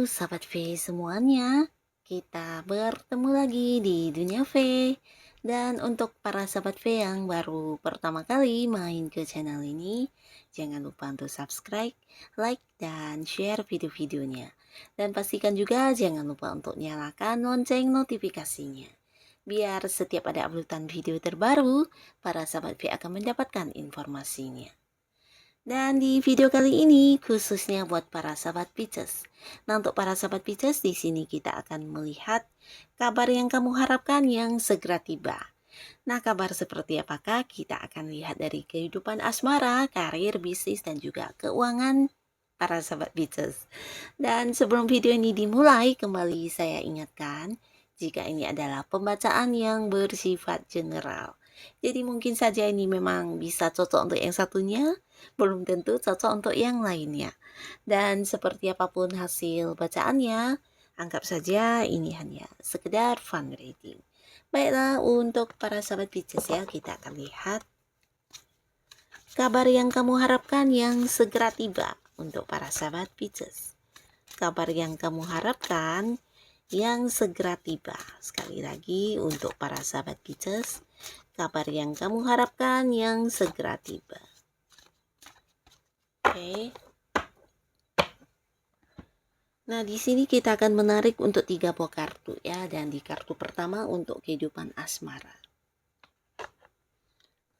Sahabat V semuanya, kita bertemu lagi di Dunia V. Dan untuk para sahabat V yang baru pertama kali main ke channel ini, jangan lupa untuk subscribe, like, dan share video-videonya. Dan pastikan juga jangan lupa untuk nyalakan lonceng notifikasinya. Biar setiap ada uploadan video terbaru, para sahabat V akan mendapatkan informasinya. Dan di video kali ini khususnya buat para sahabat Pisces. Nah, untuk para sahabat Pisces di sini kita akan melihat kabar yang kamu harapkan yang segera tiba. Nah, kabar seperti apakah? Kita akan lihat dari kehidupan asmara, karir, bisnis, dan juga keuangan para sahabat Pisces. Dan sebelum video ini dimulai, kembali saya ingatkan jika ini adalah pembacaan yang bersifat general. Jadi mungkin saja ini memang bisa cocok untuk yang satunya, belum tentu cocok untuk yang lainnya. Dan seperti apapun hasil bacaannya, anggap saja ini hanya sekedar fun reading. Baiklah, untuk para sahabat Pisces ya, kita akan lihat kabar yang kamu harapkan yang segera tiba untuk para sahabat Pisces. Kabar yang kamu harapkan yang segera tiba. Sekali lagi untuk para sahabat Pisces, kabar yang kamu harapkan yang segera tiba. Oke. Nah, di sini kita akan menarik untuk 3 buah kartu ya, dan di kartu pertama untuk kehidupan asmara.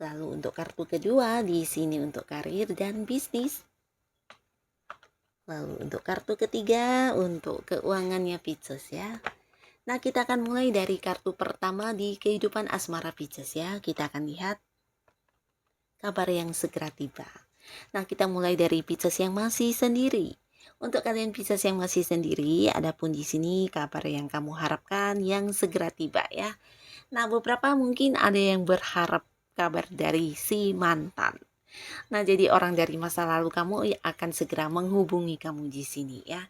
Lalu untuk kartu kedua di sini untuk karir dan bisnis. Lalu untuk kartu ketiga untuk keuangannya Pisces ya. Nah, kita akan mulai dari kartu pertama di kehidupan asmara Pisces ya. Kita akan lihat kabar yang segera tiba. Nah, kita mulai dari Pisces yang masih sendiri. Untuk kalian Pisces yang masih sendiri, adapun di sini kabar yang kamu harapkan yang segera tiba ya. Nah, beberapa mungkin ada yang berharap kabar dari si mantan. Nah, jadi orang dari masa lalu kamu akan segera menghubungi kamu di sini ya.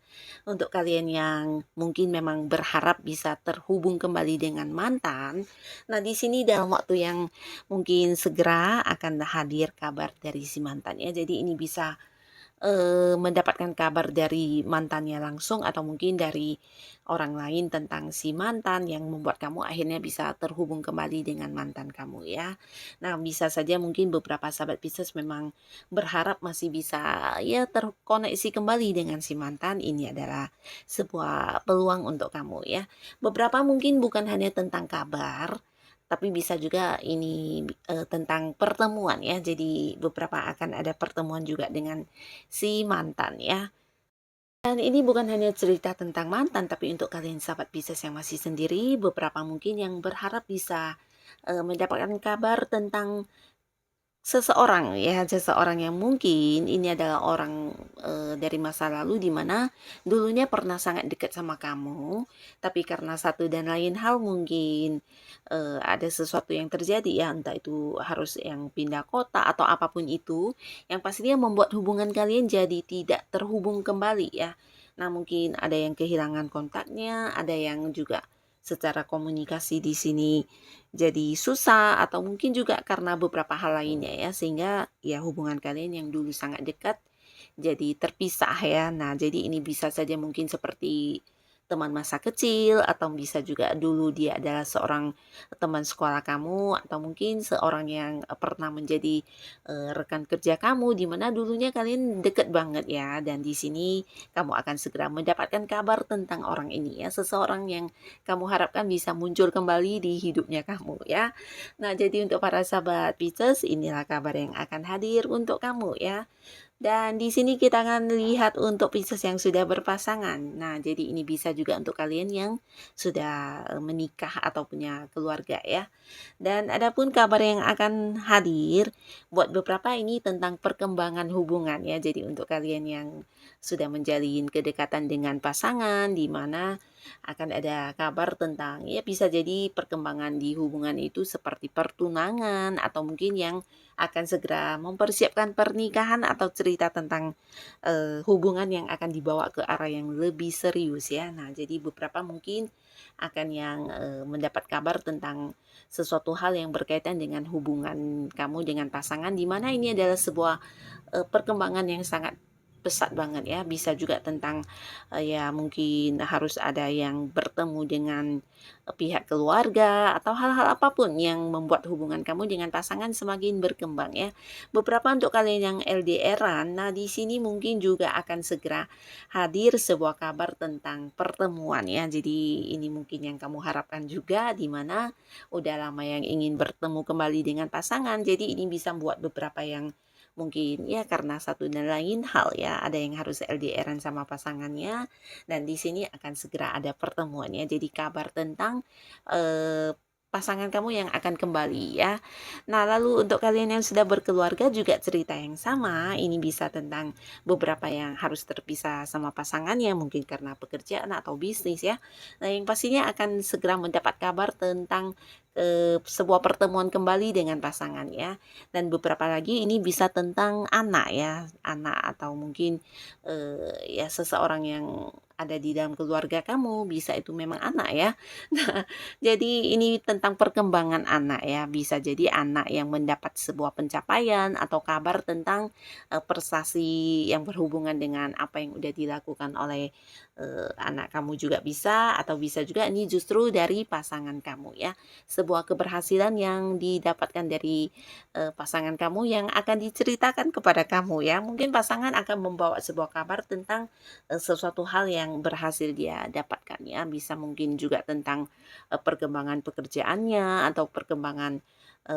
Untuk kalian yang mungkin memang berharap bisa terhubung kembali dengan mantan, nah di sini dalam waktu yang mungkin segera akan hadir kabar dari si mantan ya. Jadi ini bisa mendapatkan kabar dari mantannya langsung atau mungkin dari orang lain tentang si mantan yang membuat kamu akhirnya bisa terhubung kembali dengan mantan kamu ya. Nah, bisa saja mungkin beberapa sahabat Pisces memang berharap masih bisa ya terkoneksi kembali dengan si mantan. Ini adalah sebuah peluang untuk kamu ya. Beberapa mungkin bukan hanya tentang kabar, tapi bisa juga ini tentang pertemuan ya. Jadi beberapa akan ada pertemuan juga dengan si mantan ya. Dan ini bukan hanya cerita tentang mantan, tapi untuk kalian sahabat Pisces yang masih sendiri, beberapa mungkin yang berharap bisa mendapatkan kabar tentang seseorang ya, seseorang yang mungkin ini adalah orang dari masa lalu di mana dulunya pernah sangat dekat sama kamu, tapi karena satu dan lain hal mungkin ada sesuatu yang terjadi ya, entah itu harus yang pindah kota atau apapun itu, yang pastinya membuat hubungan kalian jadi tidak terhubung kembali ya. Nah, mungkin ada yang kehilangan kontaknya, ada yang juga secara komunikasi di sini jadi susah atau mungkin juga karena beberapa hal lainnya ya, sehingga ya hubungan kalian yang dulu sangat dekat jadi terpisah ya. Nah, jadi ini bisa saja mungkin seperti teman masa kecil atau bisa juga dulu dia adalah seorang teman sekolah kamu atau mungkin seorang yang pernah menjadi rekan kerja kamu di mana dulunya kalian deket banget ya, dan di sini kamu akan segera mendapatkan kabar tentang orang ini ya, seseorang yang kamu harapkan bisa muncul kembali di hidupnya kamu ya. Nah, jadi untuk para sahabat Pisces, inilah kabar yang akan hadir untuk kamu ya. Dan di sini kita akan lihat untuk Pisces yang sudah berpasangan. Nah, jadi ini bisa juga untuk kalian yang sudah menikah atau punya keluarga ya. Dan adapun kabar yang akan hadir buat beberapa ini tentang perkembangan hubungan ya. Jadi untuk kalian yang sudah menjalin kedekatan dengan pasangan, di mana akan ada kabar tentang ya bisa jadi perkembangan di hubungan itu seperti pertunangan atau mungkin yang akan segera mempersiapkan pernikahan atau cerita tentang hubungan yang akan dibawa ke arah yang lebih serius ya. Nah, jadi beberapa mungkin akan yang mendapat kabar tentang sesuatu hal yang berkaitan dengan hubungan kamu dengan pasangan, di mana ini adalah sebuah perkembangan yang sangat pesat banget ya. Bisa juga tentang ya mungkin harus ada yang bertemu dengan pihak keluarga atau hal-hal apapun yang membuat hubungan kamu dengan pasangan semakin berkembang ya. Beberapa untuk kalian yang LDR-an, nah di sini mungkin juga akan segera hadir sebuah kabar tentang pertemuan ya. Jadi ini mungkin yang kamu harapkan juga, di mana udah lama yang ingin bertemu kembali dengan pasangan. Jadi ini bisa buat beberapa yang mungkin ya karena satu dan lain hal ya, ada yang harus LDR-an sama pasangannya, dan di sini akan segera ada pertemuannya. Jadi kabar tentang pasangan kamu yang akan kembali ya. Nah, lalu untuk kalian yang sudah berkeluarga juga cerita yang sama. Ini bisa tentang beberapa yang harus terpisah sama pasangannya, mungkin karena pekerjaan atau bisnis ya. Nah, yang pastinya akan segera mendapat kabar tentang sebuah pertemuan kembali dengan pasangan ya. Dan beberapa lagi ini bisa tentang anak ya, anak atau mungkin ya seseorang yang ada di dalam keluarga kamu, bisa itu memang anak ya. Nah, jadi ini tentang perkembangan anak ya, bisa jadi anak yang mendapat sebuah pencapaian atau kabar tentang prestasi yang berhubungan dengan apa yang udah dilakukan oleh anak kamu juga bisa, atau bisa juga ini justru dari pasangan kamu ya. Sebuah keberhasilan yang didapatkan dari pasangan kamu yang akan diceritakan kepada kamu ya. Mungkin pasangan akan membawa sebuah kabar tentang sesuatu hal yang berhasil dia dapatkan ya. Bisa mungkin juga tentang perkembangan pekerjaannya atau perkembangan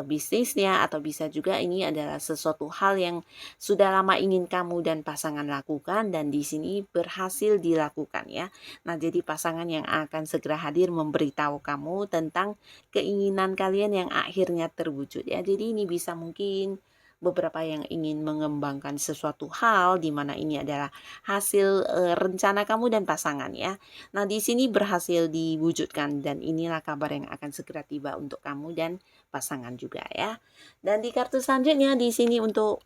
bisnisnya, atau bisa juga ini adalah sesuatu hal yang sudah lama ingin kamu dan pasangan lakukan dan di sini berhasil dilakukan ya. Nah, jadi pasangan yang akan segera hadir memberitahu kamu tentang keinginan kalian yang akhirnya terwujud ya. Jadi ini bisa mungkin beberapa yang ingin mengembangkan sesuatu hal, di mana ini adalah hasil rencana kamu dan pasangan ya. Nah, di sini berhasil diwujudkan dan inilah kabar yang akan segera tiba untuk kamu dan pasangan juga ya. Dan di kartu selanjutnya di sini untuk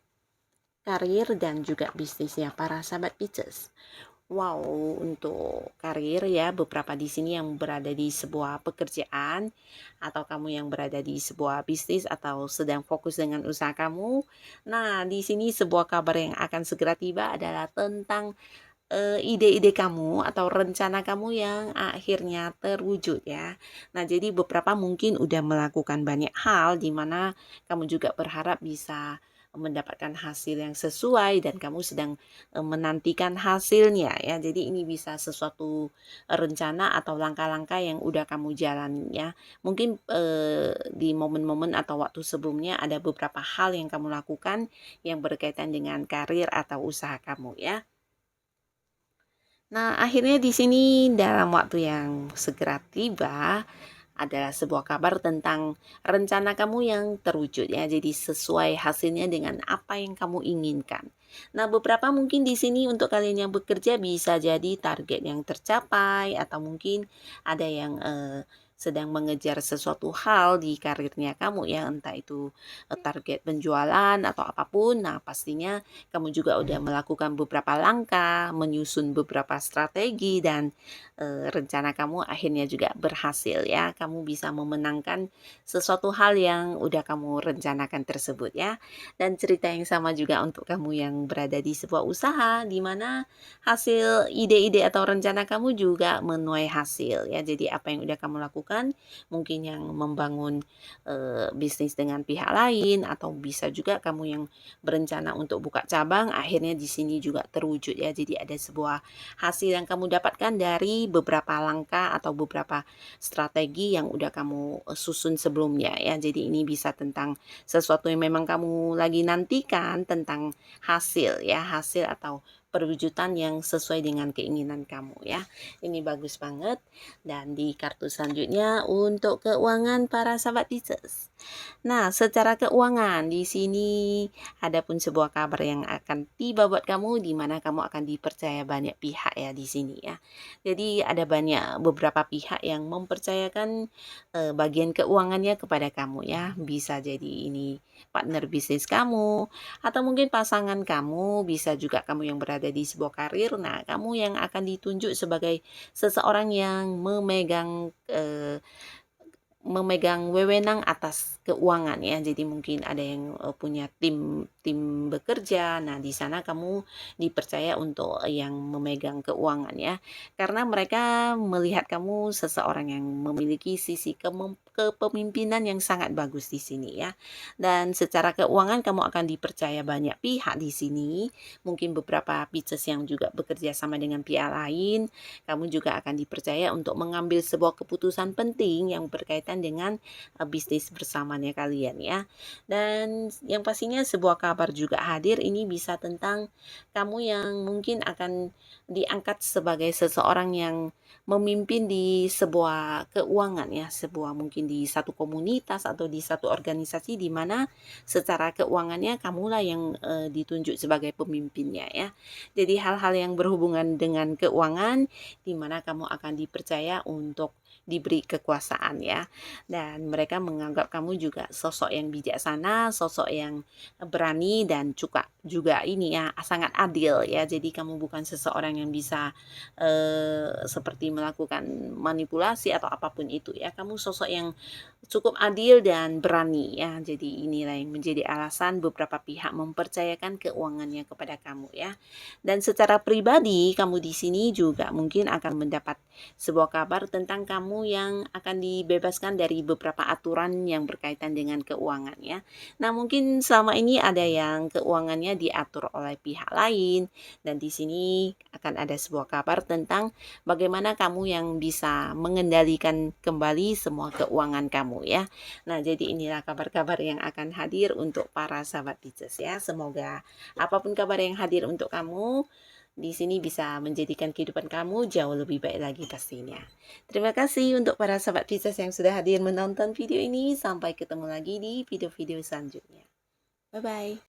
karir dan juga bisnisnya para sahabat Pisces. Wow, untuk karir ya, beberapa di sini yang berada di sebuah pekerjaan atau kamu yang berada di sebuah bisnis atau sedang fokus dengan usaha kamu. Nah, di sini sebuah kabar yang akan segera tiba adalah tentang ide-ide kamu atau rencana kamu yang akhirnya terwujud ya. Nah, jadi beberapa mungkin udah melakukan banyak hal di mana kamu juga berharap bisa mendapatkan hasil yang sesuai dan kamu sedang menantikan hasilnya ya. Jadi ini bisa sesuatu rencana atau langkah-langkah yang udah kamu jalani ya. Mungkin di momen-momen atau waktu sebelumnya ada beberapa hal yang kamu lakukan yang berkaitan dengan karir atau usaha kamu ya. Nah, akhirnya di sini dalam waktu yang segera tiba adalah sebuah kabar tentang rencana kamu yang terwujud ya. Jadi sesuai hasilnya dengan apa yang kamu inginkan. Nah, beberapa mungkin di sini untuk kalian yang bekerja bisa jadi target yang tercapai atau mungkin ada yang sedang mengejar sesuatu hal di karirnya kamu ya, entah itu target penjualan atau apapun. Nah, pastinya kamu juga udah melakukan beberapa langkah, menyusun beberapa strategi dan rencana kamu akhirnya juga berhasil ya. Kamu bisa memenangkan sesuatu hal yang udah kamu rencanakan tersebut ya. Dan cerita yang sama juga untuk kamu yang berada di sebuah usaha di mana hasil ide-ide atau rencana kamu juga menuai hasil ya. Jadi apa yang udah kamu lakukan, mungkin yang membangun bisnis dengan pihak lain, atau bisa juga kamu yang berencana untuk buka cabang akhirnya di sini juga terwujud ya. Jadi ada sebuah hasil yang kamu dapatkan dari beberapa langkah atau beberapa strategi yang udah kamu susun sebelumnya ya. Jadi ini bisa tentang sesuatu yang memang kamu lagi nantikan, tentang hasil ya, hasil atau perwujudan yang sesuai dengan keinginan kamu ya. Ini bagus banget. Dan di kartu selanjutnya untuk keuangan para sahabat Pisces. Nah, secara keuangan di sini ada pun sebuah kabar yang akan tiba buat kamu di mana kamu akan dipercaya banyak pihak ya di sini ya. Jadi ada banyak beberapa pihak yang mempercayakan bagian keuangannya kepada kamu ya. Bisa jadi ini partner bisnis kamu atau mungkin pasangan kamu, bisa juga kamu yang berada di sebuah karir. Nah, kamu yang akan ditunjuk sebagai seseorang yang memegang wewenang atas keuangan ya. Jadi mungkin ada yang punya tim bekerja. Nah, di sana kamu dipercaya untuk yang memegang keuangan ya. Karena mereka melihat kamu seseorang yang memiliki sisi kepemimpinan yang sangat bagus di sini ya. Dan secara keuangan kamu akan dipercaya banyak pihak di sini. Mungkin beberapa Pisces yang juga bekerja sama dengan pihak lain, kamu juga akan dipercaya untuk mengambil sebuah keputusan penting yang berkaitan dengan bisnis bersamanya kalian ya. Dan yang pastinya sebuah kabar juga hadir, ini bisa tentang kamu yang mungkin akan diangkat sebagai seseorang yang memimpin di sebuah keuangan ya, sebuah mungkin di satu komunitas atau di satu organisasi di mana secara keuangannya kamulah yang ditunjuk sebagai pemimpinnya ya. Jadi hal-hal yang berhubungan dengan keuangan di mana kamu akan dipercaya untuk diberi kekuasaan ya. Dan mereka menganggap kamu juga sosok yang bijaksana, sosok yang berani dan juga ini ya sangat adil ya. Jadi kamu bukan seseorang yang bisa seperti melakukan manipulasi atau apapun itu ya. Kamu sosok yang cukup adil dan berani ya. Jadi inilah yang menjadi alasan beberapa pihak mempercayakan keuangannya kepada kamu ya. Dan secara pribadi kamu di sini juga mungkin akan mendapat sebuah kabar tentang kamu yang akan dibebaskan dari beberapa aturan yang berkaitan dengan keuangan ya. Nah, mungkin selama ini ada yang keuangannya diatur oleh pihak lain, dan di sini akan ada sebuah kabar tentang bagaimana kamu yang bisa mengendalikan kembali semua keuangan kamu ya. Nah, jadi inilah kabar-kabar yang akan hadir untuk para sahabat Pisces ya. Semoga apapun kabar yang hadir untuk kamu di sini bisa menjadikan kehidupan kamu jauh lebih baik lagi pastinya. Terima kasih untuk para sahabat Pisces yang sudah hadir menonton video ini. Sampai ketemu lagi di video-video selanjutnya. Bye-bye.